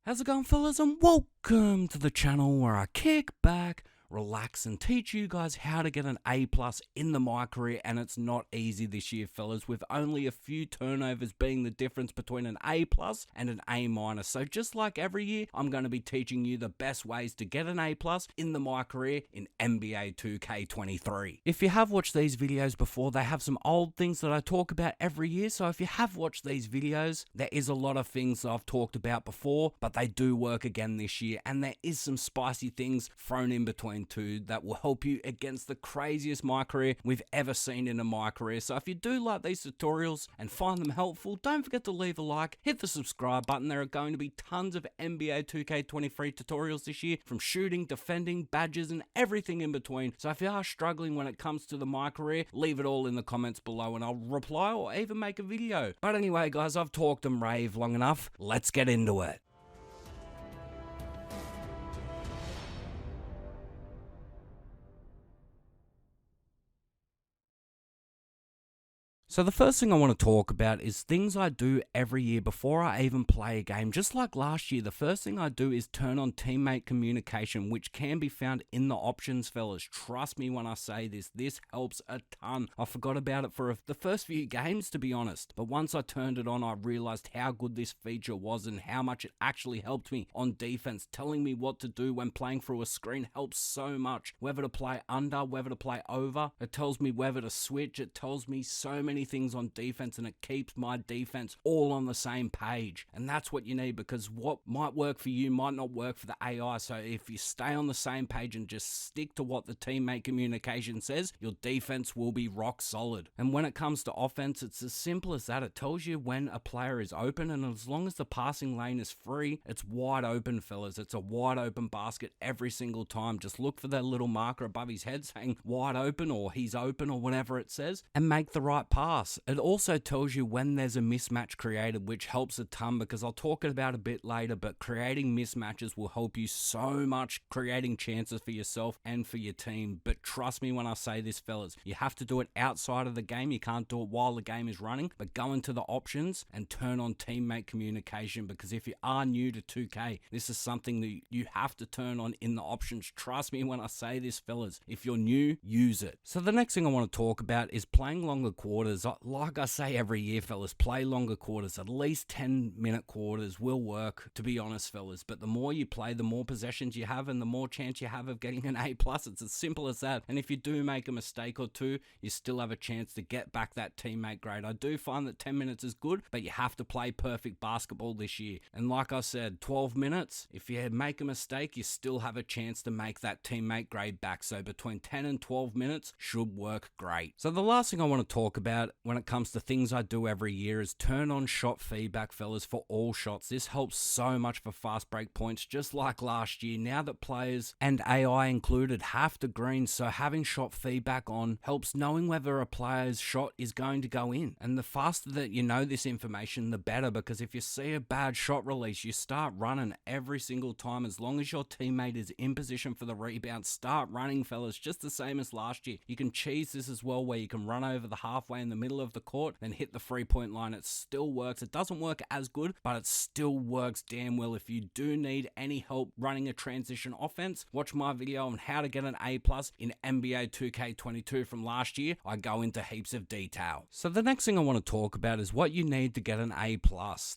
How's it going, fellas, and welcome to the channel where I kick back, relax, and teach you guys how to get an A+ in the Mycareer. And it's not easy this year, fellas, with only a few turnovers being the difference between an A+ and an A-. So just like every year, I'm going to be teaching you the best ways to get an A+ in the Mycareer in NBA 2K23. If you have watched these videos before, they have some old things that I talk about every year. So if you have watched these videos, there is a lot of things that I've talked about before, but they do work again this year. And there is some spicy things thrown in between too that will help you against the craziest Mycareer we've ever seen in a Mycareer. So if you do like these tutorials and find them helpful, don't forget to leave a like, hit the subscribe button. There are going to be tons of NBA 2K23 tutorials this year, from shooting, defending, badges, and everything in between. So if you are struggling when it comes to the Mycareer, leave it all in the comments below and I'll reply or even make a video. But anyway, guys, I've talked and raved long enough. Let's get into it. So the first thing I want to talk about is things I do every year before I even play a game. Just like last year, the first thing I do is turn on teammate communication, which can be found in the options, fellas. Trust me when I say this helps a ton. I forgot about it for the first few games, to be honest. But once I turned it on, I realized how good this feature was and how much it actually helped me on defense. Telling me what to do when playing through a screen helps so much. Whether to play under, whether to play over. It tells me whether to switch. It tells me so many things on defense, and it keeps my defense all on the same page. And that's what you need, because what might work for you might not work for the AI. So if you stay on the same page and just stick to what the teammate communication says, your defense will be rock solid. And when it comes to offense, it's as simple as that. It tells you when a player is open, and as long as the passing lane is free, it's wide open, fellas. It's a wide open basket every single time. Just look for that little marker above his head saying wide open, or he's open, or whatever it says, and make the right pass. It also tells you when there's a mismatch created, which helps a ton, because I'll talk about it a bit later, but creating mismatches will help you so much, creating chances for yourself and for your team. But trust me when I say this, fellas, you have to do it outside of the game. You can't do it while the game is running, but go into the options and turn on teammate communication, because if you are new to 2K, this is something that you have to turn on in the options. Trust me when I say this, fellas. If you're new, use it. So the next thing I want to talk about is playing longer quarters. Like I say every year, fellas, play longer quarters. At least 10-minute quarters will work, to be honest, fellas. But the more you play, the more possessions you have and the more chance you have of getting an A+. It's as simple as that. And if you do make a mistake or two, you still have a chance to get back that teammate grade. I do find that 10 minutes is good, but you have to play perfect basketball this year. And like I said, 12 minutes, if you make a mistake, you still have a chance to make that teammate grade back. So between 10 and 12 minutes should work great. So the last thing I want to talk about when it comes to things I do every year is turn on shot feedback, fellas, for all shots. This helps so much for fast break points, just like last year. Now that players, and AI included, have to green, so having shot feedback on helps knowing whether a player's shot is going to go in. And the faster that you know this information, the better, because if you see a bad shot release, you start running every single time. As long as your teammate is in position for the rebound, start running, fellas, just the same as last year. You can cheese this as well, where you can run over the halfway in the middle of the court, then hit the 3-point line. It still works. It doesn't work as good, but it still works damn well. If you do need any help running a transition offense, watch my video on how to get an A+ in NBA 2K22 from last year. I go into heaps of detail. So the next thing I want to talk about is what you need to get an A+.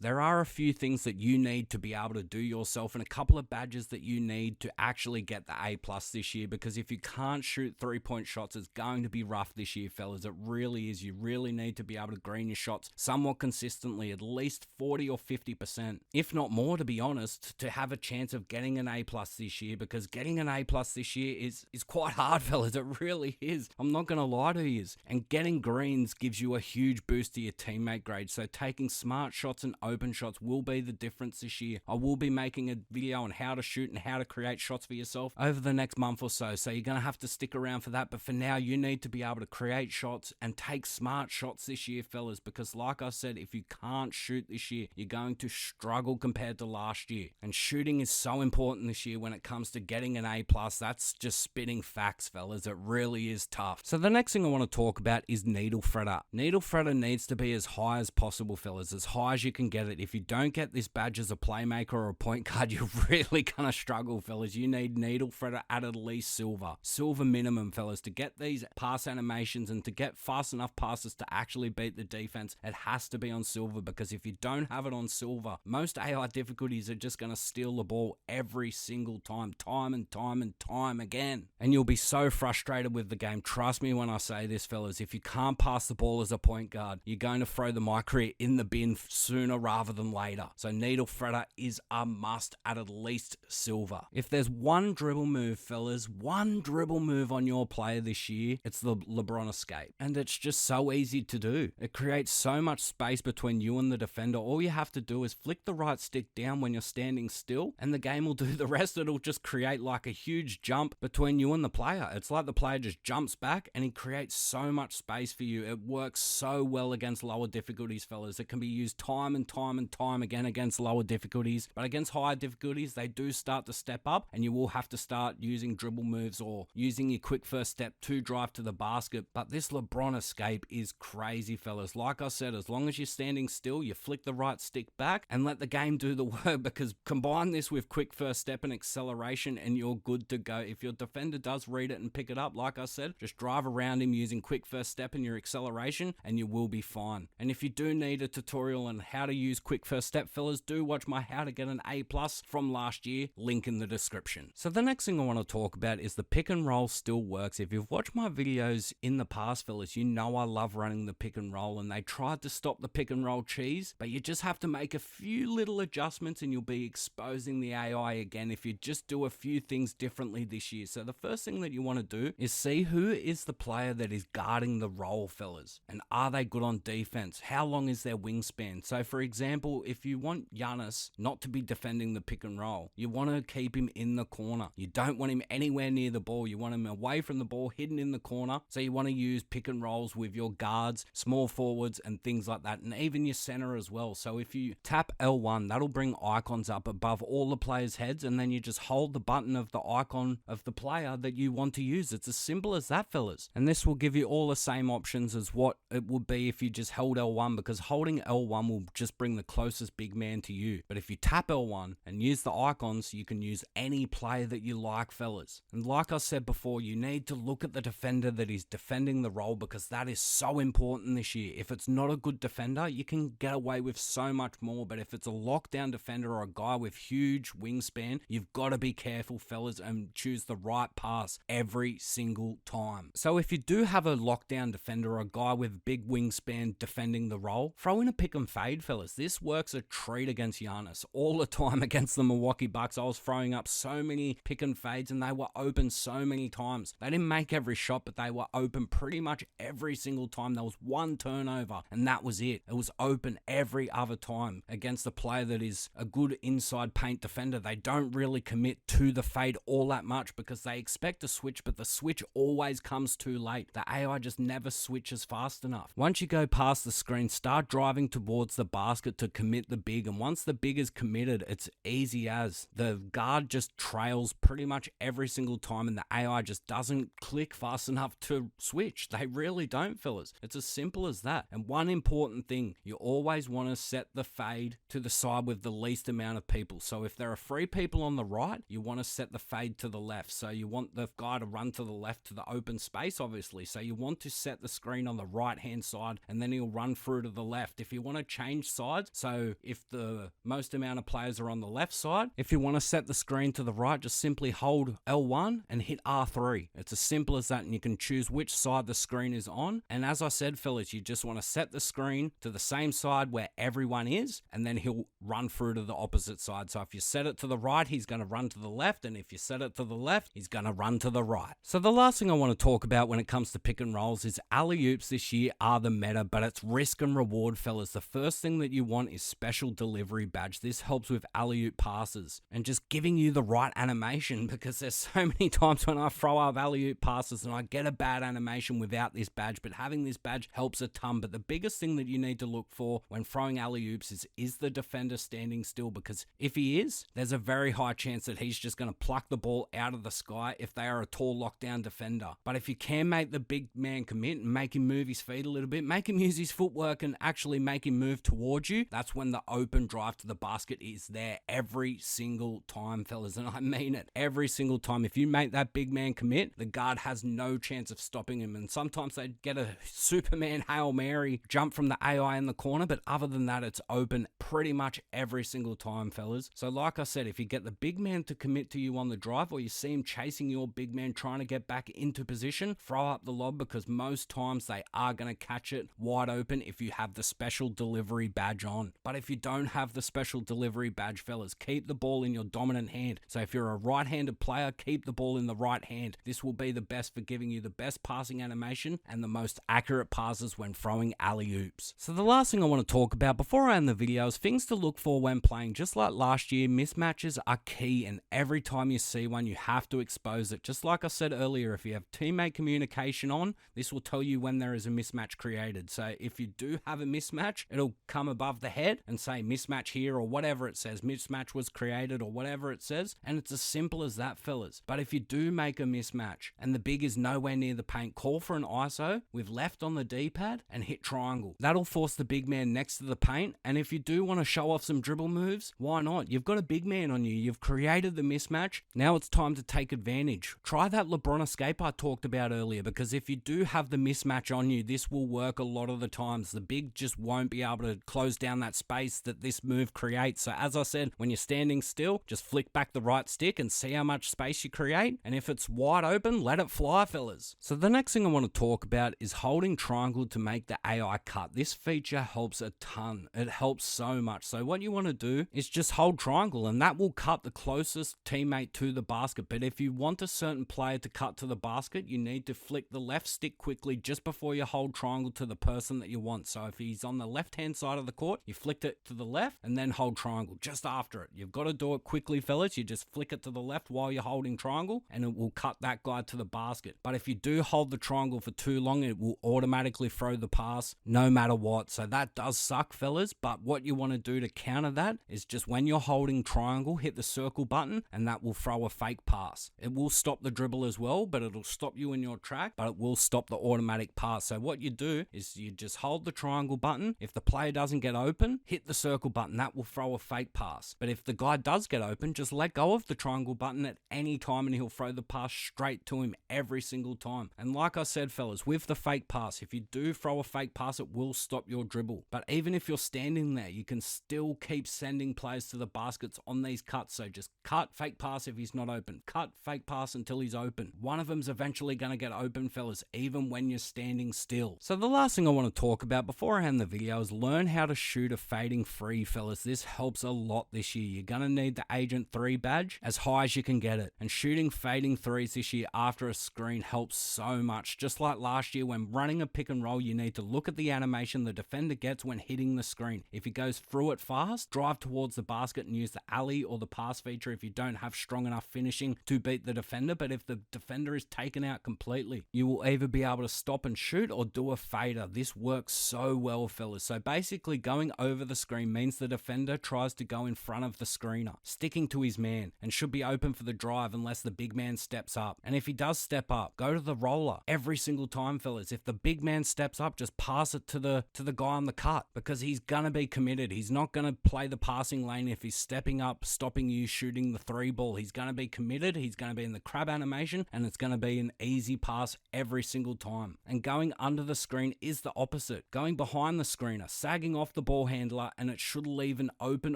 There are a few things that you need to be able to do yourself, and a couple of badges that you need to actually get the A+ this year, because if you can't shoot 3-point shots, it's going to be rough this year, fellas. It really is. You really need to be able to green your shots somewhat consistently, at least 40 or 50%, if not more, to be honest, to have a chance of getting an A+ this year, because getting an A+ this year is quite hard, fellas. It really is. I'm not going to lie to you. And getting greens gives you a huge boost to your teammate grade, so taking smart shots and open shots will be the difference this year. I will be making a video on how to shoot and how to create shots for yourself over the next month or so you're going to have to stick around for that. But for now, you need to be able to create shots and take smart smart shots this year, fellas, because like I said, if you can't shoot this year, you're going to struggle compared to last year. And shooting is so important this year when it comes to getting an A+. That's just spitting facts, fellas. It really is tough. So the next thing I want to talk about is needle threader. Needle threader needs to be as high as possible, fellas, as high as you can get it. If you don't get this badge as a playmaker or a point guard, you're really gonna struggle, fellas. You need needle threader at least silver minimum, fellas, to get these pass animations and to get fast enough passes to actually beat the defense. It has to be on silver, because if you don't have it on silver, most AI difficulties are just gonna steal the ball every single time and time again, and you'll be so frustrated with the game. Trust me when I say this, fellas. If you can't pass the ball as a point guard, you're going to throw the Mycareer in the bin sooner rather than later. So needle threader is a must at least silver. If there's one dribble move, fellas, one dribble move on your player this year, it's the LeBron escape. And it's just so easy to do. It creates so much space between you and the defender. All you have to do is flick the right stick down when you're standing still, and the game will do the rest. It'll just create like a huge jump between you and the player. It's like the player just jumps back and he creates so much space for you. It works so well against lower difficulties, fellas. It can be used time and time again against lower difficulties, but against higher difficulties, they do start to step up, and you will have to start using dribble moves or using your quick first step to drive to the basket. But this LeBron escape is crazy, fellas. Like I said, as long as you're standing still, you flick the right stick back and let the game do the work, because combine this with quick first step and acceleration and you're good to go. If your defender does read it and pick it up, like I said, just drive around him using quick first step and your acceleration and you will be fine. And if you do need a tutorial on how to use quick first step, fellas, do watch my How to Get an A+ from last year, link in the description. So the next thing I want to talk about is the pick and roll still works. If you've watched my videos in the past, fellas, you know I love running the pick and roll, and they tried to stop the pick and roll cheese, but you just have to make a few little adjustments and you'll be exposing the AI again if you just do a few things differently this year. So the first thing that you want to do is see who is the player that is guarding the roll, fellas, and are they good on defense? How long is their wingspan? So for example, if you want Giannis not to be defending the pick and roll, you want to keep him in the corner. You don't want him anywhere near the ball. You want him away from the ball, hidden in the corner. So you want to use pick and rolls with your guards, small forwards, and things like that, and even your center as well. So if you tap L1, that'll bring icons up above all the players' heads, and then you just hold the button of the icon of the player that you want to use. It's as simple as that, fellas. And this will give you all the same options as what it would be if you just held L1, because holding L1 will just bring the closest big man to you. But if you tap L1 and use the icons, you can use any player that you like, fellas. And like I said before, you need to look at the defender that is defending the role, because that is so important this year. If it's not a good defender, you can get away with so much more. But if it's a lockdown defender or a guy with huge wingspan, you've got to be careful, fellas, and choose the right pass every single time. So if you do have a lockdown defender or a guy with big wingspan defending the role, throw in a pick and fade, fellas. This works a treat against Giannis. All the time against the Milwaukee Bucks, I was throwing up so many pick and fades and they were open so many times. They didn't make every shot, but they were open pretty much every single time. There was one turnover and that was it. It was open every other time against a player that is a good inside paint defender. They don't really commit to the fade all that much because they expect a switch, but the switch always comes too late. The AI just never switches fast enough. Once you go past the screen, start driving towards the basket to commit the big, and once the big is committed, it's easy as. The guard just trails pretty much every single time and the AI just doesn't click fast enough to switch. They really don't, fellas. It's as simple as that. And one important thing, you always want to set the fade to the side with the least amount of people. So if there are 3 people on the right, you want to set the fade to the left. So you want the guy to run to the left to the open space, obviously. So you want to set the screen on the right hand side and then he'll run through to the left. If you want to change sides, so if the most amount of players are on the left side, if you want to set the screen to the right, just simply hold L1 and hit R3. It's as simple as that, and you can choose which side the screen is on. And as I said, fellas, you just want to set the screen to the same side where everyone is, and then he'll run through to the opposite side. So if you set it to the right, he's going to run to the left, and if you set it to the left, he's going to run to the right. So the last thing I want to talk about when it comes to pick and rolls is alley-oops this year are the meta, but it's risk and reward, fellas. The first thing that you want is special delivery badge. This helps with alley-oop passes and just giving you the right animation, because there's so many times when I throw up alley-oop passes and I get a bad animation without this badge, but having this badge helps a ton, but the biggest thing that you need to look for when throwing alley-oops is the defender standing still, because if he is, there's a very high chance that he's just going to pluck the ball out of the sky if they are a tall lockdown defender. But if you can make the big man commit and make him move his feet a little bit, make him use his footwork and actually make him move towards you, that's when the open drive to the basket is there every single time, fellas. And I mean it, every single time. If you make that big man commit, the guard has no chance of stopping him. And sometimes they get a Superman Hail Mary jump from the AI in the corner, but other than that, it's open pretty much every single time, fellas. So like I said, if you get the big man to commit to you on the drive, or you see him chasing your big man trying to get back into position, throw up the lob, because most times they are going to catch it wide open if you have the special delivery badge on. But if you don't have the special delivery badge, fellas, keep the ball in your dominant hand. So if you're a right-handed player, keep the ball in the right hand. This will be the best for giving you the best passing animation and the most accurate passes when throwing alley-oops. So the last thing I want to talk about before I end the video is things to look for when playing. Just like last year, mismatches are key, and every time you see one, you have to expose it. Just like I said earlier, if you have teammate communication on, this will tell you when there is a mismatch created. So if you do have a mismatch, it'll come above the head and say mismatch here, or whatever it says, mismatch was created, or whatever it says, and it's as simple as that, fellas. But if you do make a mismatch and the big is nowhere near the paint, call for an ISO with left on the D-pad and hit triangle. That'll force the big man next to the paint, and if you do want to show off some dribble moves, why not? You've got a big man on you, you've created the mismatch, now it's time to take advantage. Try that LeBron escape I talked about earlier, because if you do have the mismatch on you, this will work a lot of the times. The big just won't be able to close down that space that this move creates. So as I said, when you're standing still, just flick back the right stick and see how much space you create, and if it's wide open, let it fly, fellas. So the next thing I want to talk about is holding triangle to make the AI cut. This feature helps a ton. It helps so much. So what you want to do is just hold triangle, and that will cut the closest teammate to the basket. But if you want a certain player to cut to the basket, you need to flick the left stick quickly just before you hold triangle to the person that you want. So if he's on the left hand side of the court, you flicked it to the left and then hold triangle just after it. You've got to do it quickly, fellas. You just flick it to the left while you're holding triangle, and it will cut that guy to the basket. But if you do hold the triangle for too long, it will automatically throw the pass no matter what. So that does suck, fellas. But what you want to do to counter that is just when you're holding triangle, hit the circle button, and that will throw a fake pass. It will stop the dribble as well, but it'll stop you in your track, but it will stop the automatic pass. So what you do is you just hold the triangle button. If the player doesn't get open, hit the circle button. That will throw a fake pass. But if the guy does get open, just let go of the triangle button at any time and he'll throw the pass straight to him every single time. And like I said, fellas, with the fake pass, if you do throw a fake pass, it will stop your dribble. But even if you're standing there, you can still keep sending players to the baskets on these cuts. So just cut, fake pass if he's not open. Cut, fake pass until he's open. One of them's eventually going to get open, fellas, even when you're standing still. So the last thing I want to talk about before I end the video is learn how to shoot a fading three, fellas. This helps a lot this year. You're going to need the Agent 3 badge as high as you can get it. And shooting fading threes this year after a screen helps so much. Just like last year, when running a pick and roll, you need to look at the animation the defender gets when hitting the screen. If he goes through it fast, drive towards the basket and use the alley or the pass feature if you don't have strong enough finishing to beat the defender. But if the defender is taken out completely, you will either be able to stop and shoot or do a fader. This works so well, fellas. So basically, going over the screen means the defender tries to go in front of the screener, sticking to his man, and should be open for the drive unless the big man steps up. And if he does step up, go to the roller every single time, fellas. If the big man steps up, just pass it to the guy on the cut, because he's gonna be committed. He's not gonna play the passing lane if he's stepping up, stopping you shooting the three ball. He's gonna be committed. He's gonna be in the crab animation, and it's gonna be an easy pass every single time. And going under the screen is the opposite. Going behind the screener, sagging off the ball handler, and it should leave an open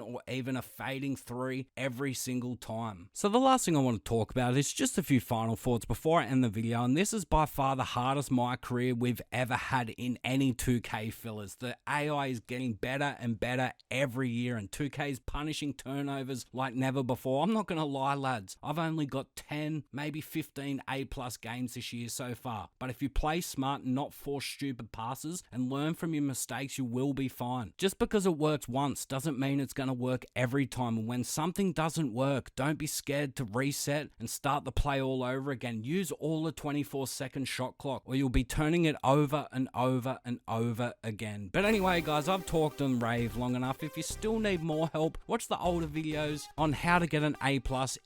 or even a fading three every single time. So the last thing I want to talk about is just a few final thoughts before I end the video, and this is by far the hardest Mycareer we've ever had in any 2K, fillers. The AI is getting better and better every year, and 2K is punishing turnovers like never before. I'm not going to lie, lads. I've only got 10, maybe 15 A+ games this year so far. But if you play smart and not force stupid passes and learn from your mistakes, you will be fine. Just because it works once doesn't mean it's going to work every time. And when something doesn't work, don't be scared to reset and start the play all over again. Use all the 24-second shot clock, or you'll be turning it over and over and over again. But anyway, guys, I've talked and raved long enough. If you still need more help, watch the older videos on how to get an A+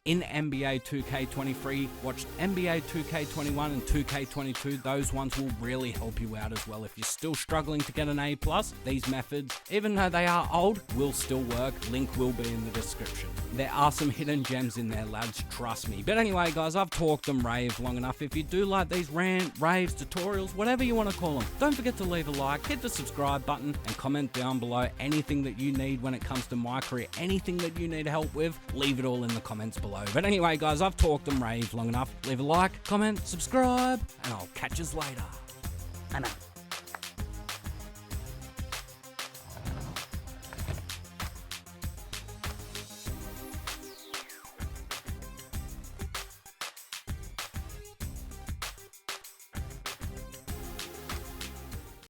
in NBA 2K23. Watch NBA 2K21 and 2K22. Those ones will really help you out as well. If you're still struggling to get an A+, these methods, even though they are old, will still work. Link will be in the description. There are some hidden gems in there, lads, trust me. But anyway, guys, I've talked and raved long enough. If you do like these raves, tutorials, whatever you want to call them, don't forget to leave a like, hit the subscribe button, and comment down below anything that you need when it comes to Mycareer, anything that you need help with, leave it all in the comments below. But anyway, guys, I've talked and raved long enough. Leave a like, comment, subscribe, and I'll catch you later. I'm out.